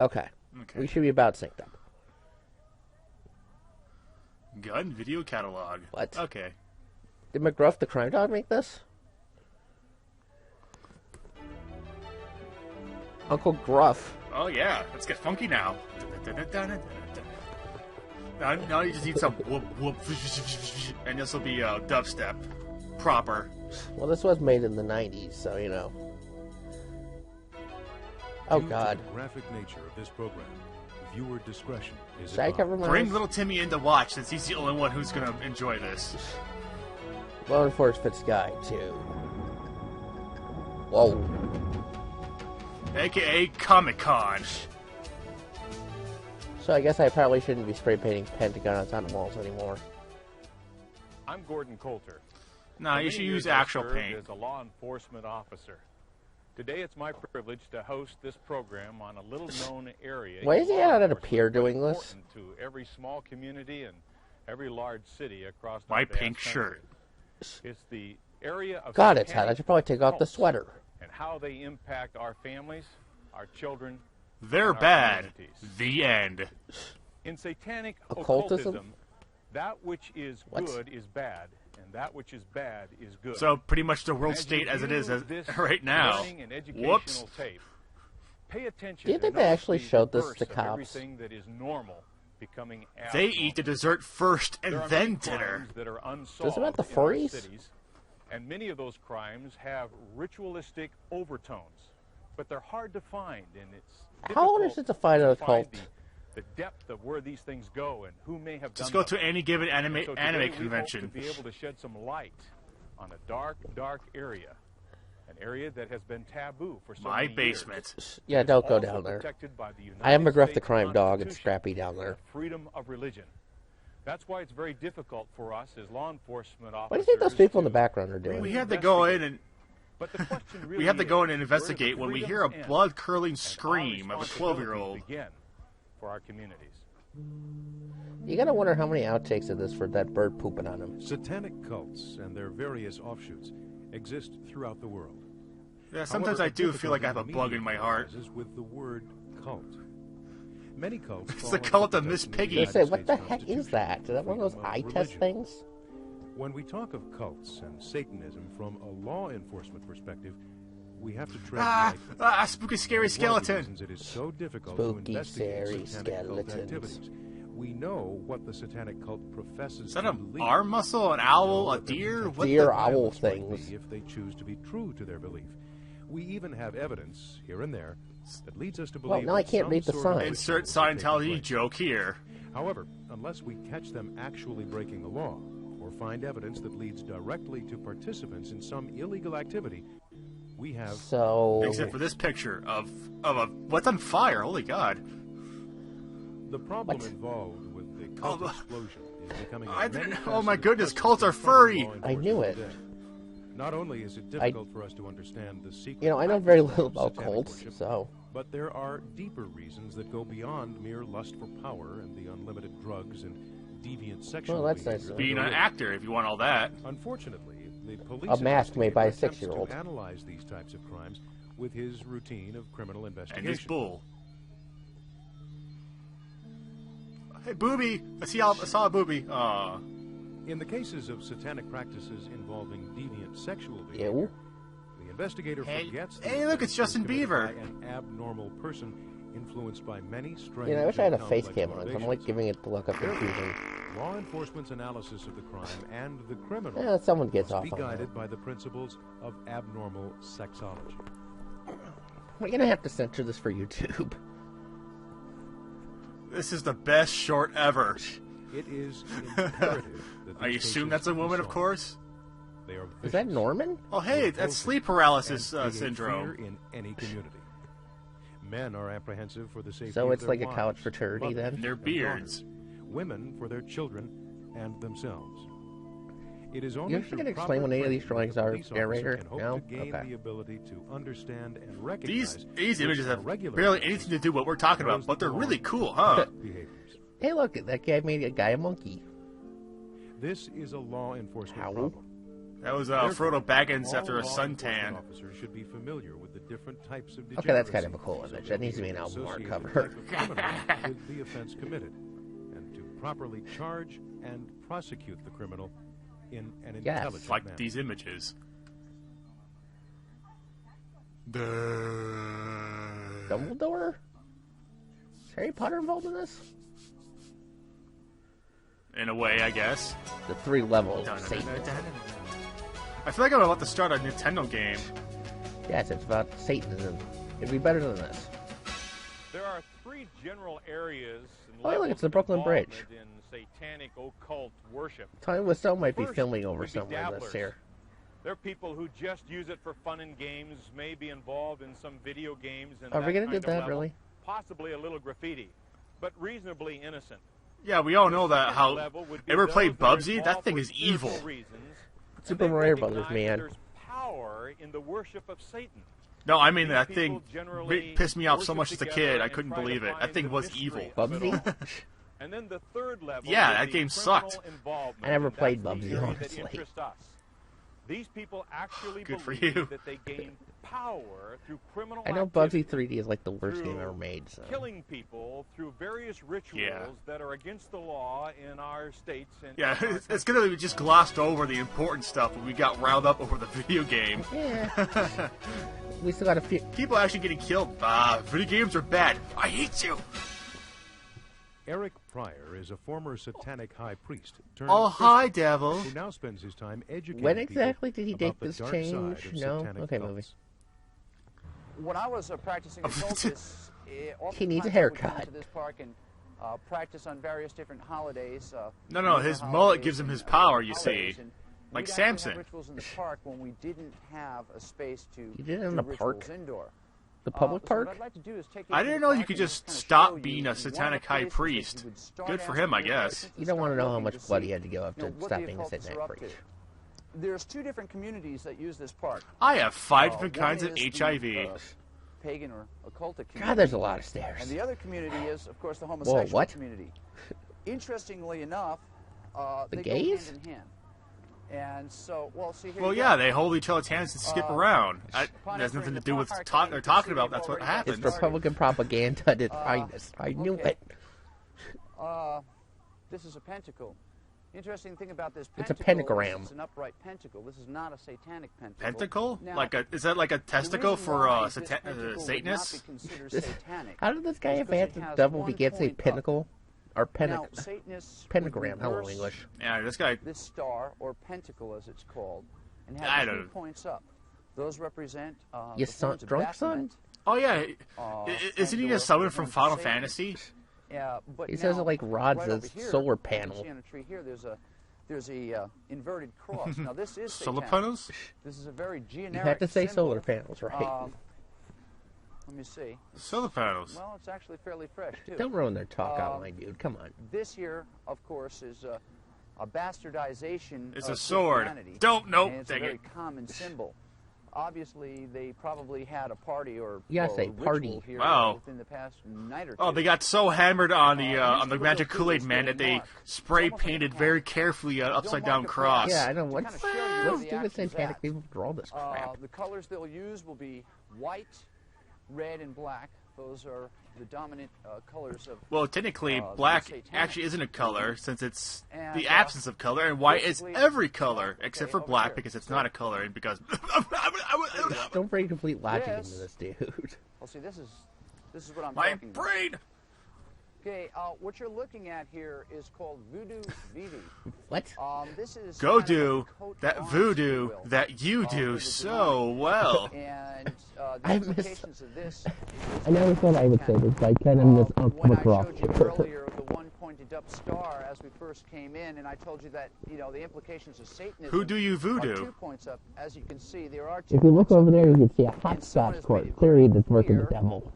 Okay. Okay. We should be about synced up. Gun video catalog. What? Okay. Did McGruff the crime dog make this? Uncle Gruff. Oh yeah, let's get funky now. Now you just need some whoop whoop, and this will be dubstep, proper. Well, this was made in the 90s, so you know. Oh God. Due to the graphic nature of this program, viewer discretion is Should I cover my Bring eyes? little Timmy in to watch, since he's the only one who's gonna enjoy this. Law Enforcement's Guide to... Whoa. AKA Comic-Con. So I guess I probably shouldn't be spray painting pentagons on walls anymore. I'm Gordon Coulter. Nah, For you many should years use I actual served paint. as a law enforcement officer. Today it's my privilege to host this program on a little-known area. Why is he in out law at a pier enforcement, but doing this? important to every small community and every large city across My the vast pink country. shirt. It's the area of God, it's hot. I satanic should probably take off the cults sweater. and how they impact our families, our children. They're and our bad. communities. The end. In satanic Occultism? occultism, that which is What? good is bad, and that which is bad is good. So pretty much the world As state you as it view is this right now. learning and educational Whoops. tape, pay attention Do you to think they notice actually the showed this reverse to of cops? everything that is normal becoming They abnormal. eat the dessert first and There are then many dinner. crimes that are unsolved Does it about the in our furries? cities, and many of those crimes have ritualistic overtones, but they're hard to find, and it's How hard is difficult it to find a cult? the depth of where these things go and who may have Just done go them. to any given So anime today we hope convention. to be able to shed some light on a dark, dark area, an area that has been taboo for so My many basement. years. Yeah, It's don't go also down there. protected by the I am United McGruff the States crime dog. It's Constitution scrappy down there. and freedom of religion. That's why it's very difficult for us as law enforcement officers. What do you think those people in the to background are doing? We have to go in and But the question really we have to go in and is, where does investigate the when we freedoms hear a end blood-curdling and our scream of a responsibilities 12-year-old. begin for our communities. You gotta wonder how many outtakes of this for that bird pooping on him. Satanic cults and their various offshoots exist throughout the world. Yeah, sometimes However, I do feel like I have a difficulty bug in my heart. arises with the word cult. Many cults It's fall the under cult of protection Miss of the Piggy. They United say, what States the heck is Constitution that? and Is that one of those freedom eye test religion. things? When we talk of cults and Satanism from a law enforcement perspective, we have to tread lightly. Spooky, scary One of the skeleton. reasons it is so difficult Spooky, to investigate scary satanic cult skeletons. activities. We know what the satanic cult professes Is that to an believe. arm muscle, an We owl, know a what the deer? potential What Deer, the... owl violence might things. be if they choose to be true to their belief. We even have evidence here and there that leads us to Well, believe now I that can't some read the sort of sign. Insert rituals are taking Scientology place. joke here. However, unless we catch them actually breaking the law or find evidence that leads directly to participants in some illegal activity, we have So, Except for this picture of a... What's on fire? Holy God. the problem What? involved with the cult Oh, explosion is becoming a I didn't- many-faceted oh my goodness, question cults are confronting furry. law I knew it. enforcement today. Not only is it difficult for us to understand the secret, you know, I know very practices little of about satanic cults, worship, so... but there are deeper reasons that go beyond mere lust for power and the unlimited drugs and deviant sexual Well, that's nice behavior. of Being an actor, if you want all that. Unfortunately, the police A mask made by a investigator attempts 6-year-old. to analyze these types of crimes with his routine of criminal And investigation. his bull. Hey, booby! I saw a booby. Aw. In the cases of satanic practices involving deviant sexual behavior, Ew. the investigator Hey- forgets hey, the look, it's offense Justin was committed Bieber. by an abnormal person influenced by many strange. You know, I wish I had a and face complex cam on, so I'm like motivations. giving it the look of confusion. Law enforcement's analysis of the crime and the criminal Yeah, someone gets must off be on that. guided by the principles of abnormal sexology. We're gonna have to censor this for YouTube. This is the best short ever. It is imperative that I these assume cases that's a be woman, of solved. course. They are Is that vicious, Norman? Oh, hey, that's sleep paralysis and create syndrome. fear in any community. Men are apprehensive for the safety So of it's their like a wives, college fraternity mothers, then? And their and beards. daughters. Women for their children and themselves. It is only You actually through gonna explain proper what any of these training that drawings a are, police officer narrator? can hope No? to gain Okay. the ability to understand and recognize These images which have are regular barely offenses anything to do with what we're talking and about, those but they're that really belong cool, to huh? bad behaviors. Hey, look, that guy made a guy a monkey. This is a law enforcement How? problem. That was Frodo Baggins All after a law suntan. enforcement officers should be familiar with the different types of Okay, that's kind of a degeneracy cool image. That needs to be an album art associated cover. with the criminal with the offense committed, and to properly charge and prosecute the criminal in an Yes. intelligent Like manner. these images. Dumbledore? Is Harry Potter involved in this? In a way, I guess. The 3 levels of Satan. I feel like I'm about to start a Nintendo game. Yes, it's about Satanism. It'd be better than this. There are 3 general areas and Oh, look, levels it's the of Brooklyn involvement Bridge. in satanic occult worship. Tommy Wiseau might be First filming over would be somewhere in this dabblers. here. There are people who just use it for fun and games, may be involved in some video games and Are we gonna kind do of that, level, really? possibly a little graffiti, but reasonably innocent. Yeah, we all know that. Second How level would be ever played those that are Bubsy? That involved thing for is evil. spiritual reasons, and Super they Mario recognize Brothers, that man. There's power in the worship of Satan. No, I mean These that people thing generally pissed me off so worship much as a together kid. I and couldn't try to believe it. That find thing the was mystery evil. of it Bubsy? all. And then the third level Yeah, would that be game criminal sucked. involvement, I never and played that's the Bubsy, area that honestly. interests us. These people actually Good for believe you. that they gain power through criminal I know activity, Bubsy 3D is like the worst game through ever made, so. killing people through various rituals Yeah. that are against the law in our states. And Yeah, in our it's gonna be just glossed over the important stuff when we got riled up over the video game. Yeah. We still got a few. People actually getting killed. Video games are bad. I hate you. Eric Pryor is a former satanic high priest turned Oh, hi, Christian, devil. who now spends his time educating When people exactly did he about take the this dark change? side of No? satanic Okay, cults. movie. When I was practicing occultist, He needs a oftentimes I would come haircut. to this park and practice on various different holidays. No, his mullet gives him his power, you see. Like we'd actually Samson. have rituals in the park when we didn't have a space to You did it in do the rituals park? indoor. The public So park? what I'd like to do is take you I to didn't the know you park could and just kinda stop show being you a one of the satanic high places that priest. you would start Good for asking him, I your guess. questions and You don't want to start know how looking much to blood see, he had to go up you know, to what stop the being a occultists satanic are up priest. to. There's 2 different communities that use this park. I have 5 One different kinds of is the, HIV. Pagan or occultic community. God, there's a lot of stairs. And the other community is, of course, the homosexual what? community. Interestingly enough, The they gays? go hand in hand. And so, well, see here. Well, you yeah, go. they hold each other's hands and skip around. It has nothing to do with they're talking about. That's what happens. It's Republican propaganda at its finest. I knew okay. it. This is a pentacle. Interesting thing about this It's a pentacle pentagram. is it's an upright pentacle. This is not a satanic pentacle. Pentacle? Now, Is that like a the testicle reason for why this pentacle would not Satanists? be considered This- satanic How did this guy is have 'cause had it the has devil one begets a point up. pinnacle? Or Now, Satanists would pentagram. Hello, reverse English. Yeah, this guy. this star, or pentacle as it's called, and I have don't- 2 points up. Those represent You the son, horns of drunk son? Baphomet, Oh yeah, isn't he and/or a summon the from horns of Final Satan. Fantasy? But He says now, it like rods right a over here, solar you can panel. see on a tree here, there's a inverted cross. Now this is Solar satanic. panels? This is a very generic. You have to say symbol. solar panels, right? Let me see. Solar panels. Well, it's actually fairly fresh too. Don't ruin their talk outline, dude. Come on. This here, of course, is a bastardization. It's of a sword. Christianity, Don't- nope, and it's dang a very it. common symbol. Obviously, they probably had a party or Yes, or a party. ritual here Wow. within the past night or two. Oh, they got so hammered on the used to look Magic like Kool-Aid this Man little that they mark. spray It's almost like a painted hat. very carefully an Don't upside mark down a cross. Yeah, I know. to What kinda show you where what the stupid action's satanic at. people draw this crap? The colors they'll use will be white, red, and black. Those are the dominant colors of. Well, technically, the black satanic. actually isn't a color since it's And, the absence of color, and white is basically- every color except for over black here. because it's not a color and because. Don't bring complete logic Yes. into this, dude. Well, see, this is what I'm My talking about. brain. Okay, what you're looking at here is called voodoo vidi. What? This is Go kind of do like a coat that of arms, voodoo if you will, that you do for the so demonic. well. And the I missed- implications of this. I never thought I would say this, but I kind of miss When I across. showed you earlier the one pointed up star as we first came in, and I told you that the implications of Satanism. Who do you are voodoo? 2 points up, as you can see. There are 2 If you look points up over there, here. you can see a hot And someone spots has court. made it Clearly, very that's working the clear, devil.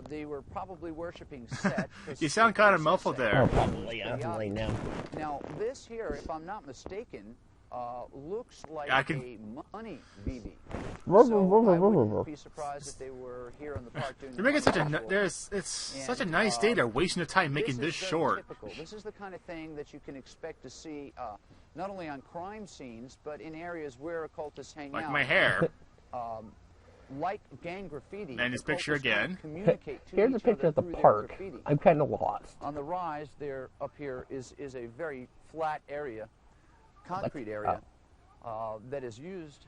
They were probably worshiping Set. 'cause You sound Set kind of is muffled Set. there. Oh, probably, yeah. Right now. Now, this here, if I'm not mistaken, looks like I can- a money BB. Ruh, So ruh, ruh, I ruh, wouldn't ruh. be surprised if they were here in the park doing. They're making such a ritual. it's such a And, nice day. They're wasting their time making is this very short. Typical. This is the kind of thing that you can expect to see not only on crime scenes, but in areas where occultists hang Like out. my hair. Like gang graffiti. And his picture again. Communicate to Here's a each picture other of the through their park. graffiti. I'm kind of lost. On the rise there, up here, is a very flat area, concrete area, that is used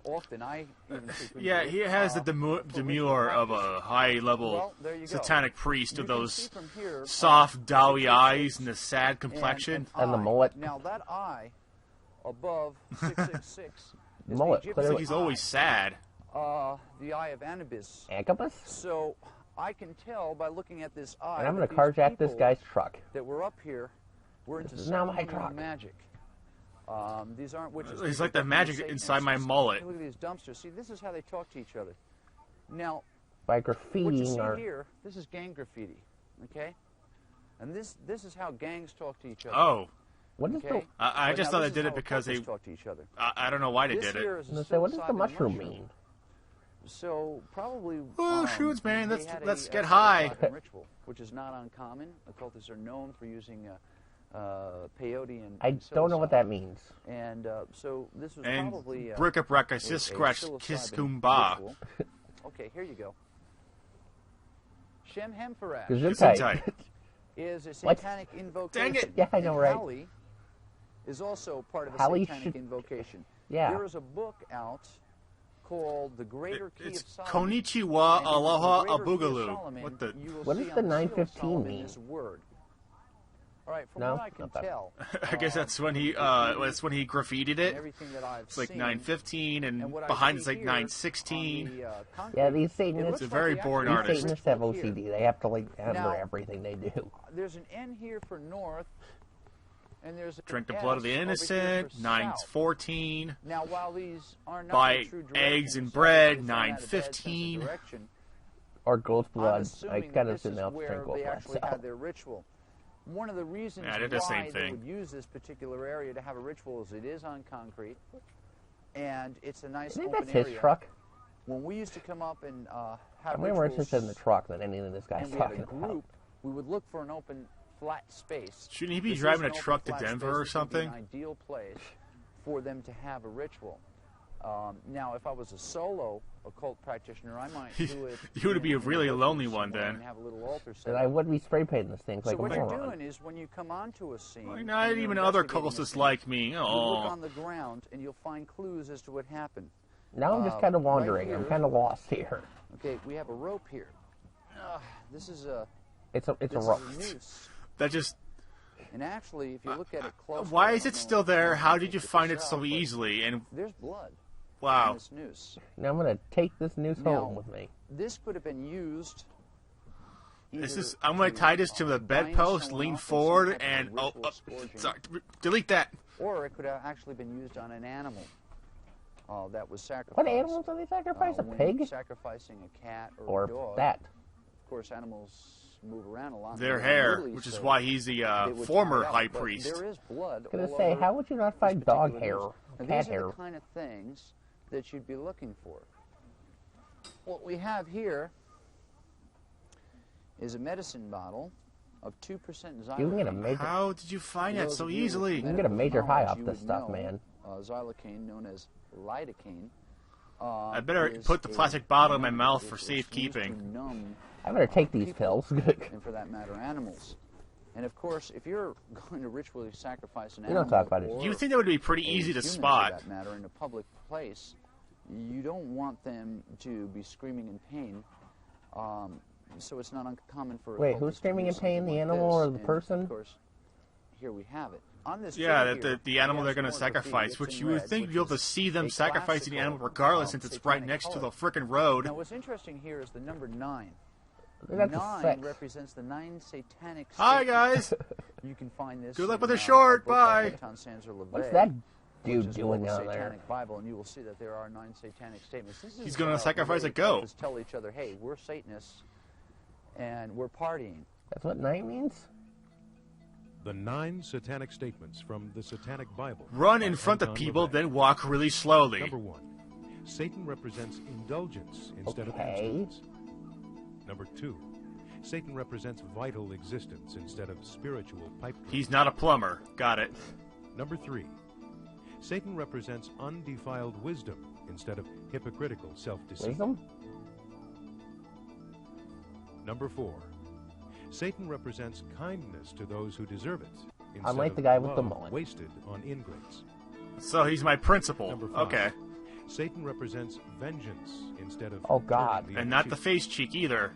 often. I even frequently Yeah, he has the demure of a high-level Well, there you go. satanic priest You with can those see from here, soft, doughy eyes and the sad complexion. And the eye. mullet. Now that eye above 666 is Mullet, the It's clearly. like he's always sad. the eye of Anubis. Agabus? So I can tell by looking at this eye. And I'm going that to these carjack this people guy's truck. that were up here were into This is now my ceremonial truck. magic. These aren't witches. It's These like are the magic definitely inside my Satanists. mullet. Look at these dumpsters. See, this is how they talk to each other. Now, By what you graffitiing see our... here, this is gang graffiti, okay? And this is how gangs talk to each other. Oh, What is Okay? the... I But just now thought they this did is it how because they... occultists talk to each other. I don't know why they This did here it. is I was a gonna say, what does the psilocybin mushroom mean? So probably. Oh, shoots, man. they Let's- had let's a get high. psilocybin ritual, which is not uncommon. Occultists are known for using peyote and. I don't know what psilocybin. that means. And so this was And probably. brick up rack, I a just scratched psilocybin kiss kumbah. ritual. Okay, here you go. Shem Hemfarash Gesundheit. is a What? satanic invocation. Dang it. Yeah, I know, And right? Hali is also part of a Hali satanic should- invocation. Yeah. There is a book out called The Greater Key It's of Solomon. Konnichiwa And in Aloha The Greater Key of Abugalu. Solomon, What the... you will What see does on the seal of 915 Solomon mean? this word. All right, from No? what I can Not that. tell, I guess that's when he graffitied and it. everything that I've It's like seen, 915, and and what I behind see it's like here 916. on the, concrete, Yeah, these it Satanists... looks a very like boring the These actual artist. Satanists have ritual here. OCD. They have to, like, remember Now- everything they do. There's an N here for north, and there's Drink the an blood of the S over here innocent, for south. 914. Now, while these are not Buy the true eggs and directions, bread, it's not out of bad sense of 9:15. direction. Or ghost I'm blood. I assuming kind that of this didn't is know to where drink they blood actually myself. had their ritual. One of the reasons Yeah, I did the same why they thing. would use this particular area to have a ritual is it is on concrete, and it's a nice I think open that's his area. truck. When we used to come up and have I'm way more rituals, interested in the truck than anything this guy's and we had talking a about. group, we would look for an open, flat space. Shouldn't he be This is driving a an open, truck to flat Denver space. or This would be something? An ideal place for them to have a ritual. Now, if I was a solo occult practitioner, I might do it. You would be a in really workroom lonely one somewhere then. And have a little altar set And I up. would be spray painting this thing So like a what you're moron. doing is when you come onto a scene, Like, and not you're even other investigating a cultists scene, like me. you look Oh. on the ground and you'll find clues as to what happened. Now I'm just kind of right wandering. I'm here- kind of lost here. Okay, we have a rope here. This is a It's a this rope. is a noose. That just... And actually, if you look at it closely, Why I is don't it know still if there? you How can did you pick find it this so out, but easily? And There's blood in wow. this noose. Now I'm gonna take this noose Now, home with me. This could have been used. This either is... I'm going to tie this to the bind bedpost, someone lean off in some forward, type of and... Oh, ritual scourging, sorry. Delete that. Or it could have actually been used on an animal that was sacrificed. What animals are they sacrificing? A when pig? Sacrificing a cat or a Or dog. that? Of course, animals move around a lot. Their more hair, literally, which is so why he's the they would former tie it up, high but priest. There is blood. I was all gonna say, over how would you not this find dog particular hair, noose. Now, cat these hair? are the kind of things that you'd be looking for. What we have here is a medicine bottle of 2% xylocaine. You can get a major, How did you find For that those so of you with easily? you can get a medical major high knowledge, off you this would stuff, know, man. Xylocaine, known as lidocaine. I better is put the a plastic bottle in my numbing mouth for agent. It's used to safekeeping. numb I better take these people, pills. and for that matter, animals. And of course, if you're going to ritually sacrifice an We don't animal, talk about it. or You would think that would be pretty a easy to human, spot. for that matter, in a public place, you don't want them to be screaming in pain. So it's not uncommon for Wait, occultists who's to screaming do in pain, something the like animal this. or the And, person? Of course, here we have it. On this Yeah, tray that here, the animal we they're have going to some more graffiti. sacrifice, It's which in you would red, think you'd which be able to is see them a sacrificing the classical, animal regardless, since it's right satanic next to the color. frickin' road. Now, what's interesting here is the number 9. That's a 9 sex. represents the 9 satanic Hi, statements. guys. You can find this. Good luck in, with the a short. book by Bye. Eitan Sanzer LaVey, What's that which dude is doing called the down there? Satanic Bible, and you will see that there are 9 satanic statements. This is, He's gonna the sacrifice way a goat. occultists tell each other, hey, we're Satanists, and we're partying. That's what night means? The 9 satanic statements from the Satanic Bible. Run by in front of Anton people, LaVey. then walk really slowly. Number 1. Satan represents indulgence instead of Okay. abstinence. Number 2. Satan represents vital existence instead of spiritual pipe dreams. He's not a plumber. Got it. Number 3. Satan represents undefiled wisdom instead of hypocritical self-deceit. Wisdom? Number 4. Satan represents kindness to those who deserve it, instead Unlike of the guy with the love mullet. wasted on ingrates. So he's my principal. Number 5. Okay. Satan represents vengeance instead of Oh, God. turning the And other not the cheek. face cheek either.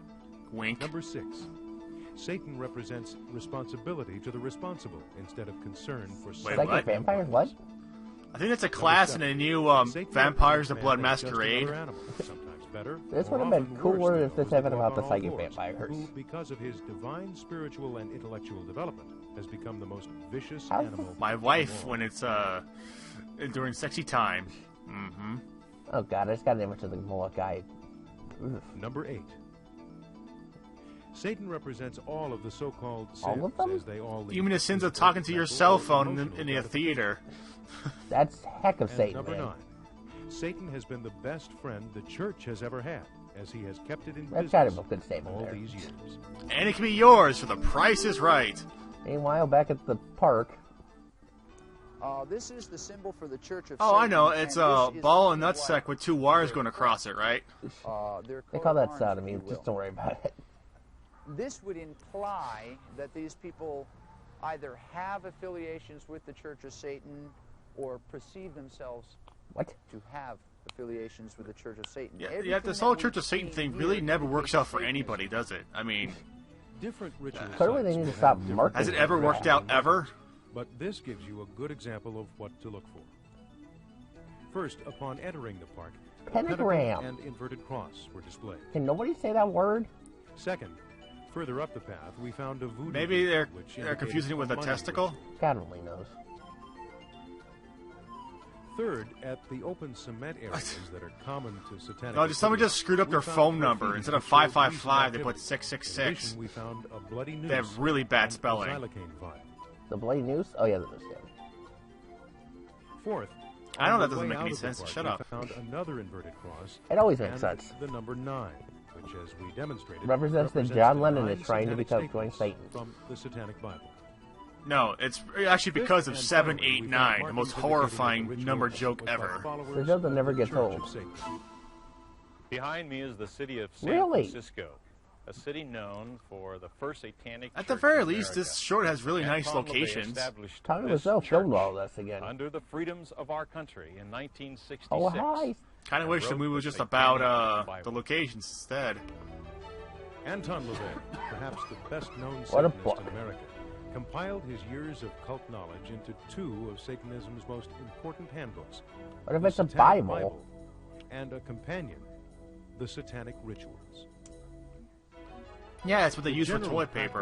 Wink. Number 6. Satan represents responsibility to the responsible instead of concern for Wait, Psychic what? vampires? What? I think that's a class in a new Satan Vampires the represents Blood man as just Masquerade. another animal, sometimes better, This or would have been often cooler worse than if this those had that been walk about the on all psychic fours, vampires. who, because of his divine spiritual and intellectual development, has become the most vicious How- animal. My of wife, all. when it's during sexy time. Mm-hmm. Oh god, I just got an image of the mullet guy. Oof. Number 8. Satan represents all of the so-called All sins, of them? as they all lead You mean the sins of physical, talking to your mental, cell or phone emotional in a gratification. theater? That's heck of And Satan, number man. 9. Satan has been the best friend the church has ever had, as he has kept it in That's business kind of a good statement all there. these years. And it can be yours for the price is right. Meanwhile, back at the park, This is the symbol for the Church of Oh, I Satan, know. It's and a this is ball and what, nutsack with two wires going across it, right? their they coat call of that arms, sodomy. if you Just will. don't worry about it. This would imply that these people either have affiliations with the Church of Satan or perceive themselves What? to have affiliations with the Church of Satan. Yeah, Everything this that whole we've Church of Satan seen thing here really never works out for indicates anybody, does it? I mean, Different ritual Clearly they sites need to will stop have different marketing has it ever for worked that. out ever? But this gives you a good example of what to look for. First, upon entering the park, a Pentagram. pentacle and inverted cross were displayed. Can nobody say that word? Second, further up the path, we found a voodoo Maybe bead, they're which they're indicated confusing it with a money testicle. ritual. God only knows. Third, at the open cement areas that are common to satanic. No, just somebody activity, just screwed up we their found phone graffiti number. Instead which of showed 555, they recent put activity. 666. In addition, we found a bloody noose. They have really bad and a spelling. xylocaine vial. The bloody noose? Oh yeah, the noose. Yeah. Fourth, I know on that the doesn't way make out any of the sense. park, Shut we up. found another inverted cross. It always makes and sense. the number 9, which, as we demonstrated, Represents that John the Lennon 9 is trying to satanic become join statements Satan. from the Satanic Bible. No, it's actually because of Fifth and 7, finally, 8, we 9, found the markings most indicating that the horrifying ritual number was joke by ever. followers The joke that of never the gets Church of old. Satan. Behind me is the city of San Really? Francisco, a city known for the first satanic At the church very in least, America. this short has really nice Anton LaVey locations. established Tommy this Wiseau filmed church all this again. under the freedoms of our country in 1966. Oh hi! Kind of wish the wrote movie was the just Satanic about Bible. the locations instead. Anton LaVey, perhaps the best-known What a Satanist book. in America, compiled his years of cult knowledge into 2 of Satanism's most important handbooks. What if the it's a Satanic Bible? and a companion, The Satanic Rituals. Yeah, that's what they The use for general toilet paper.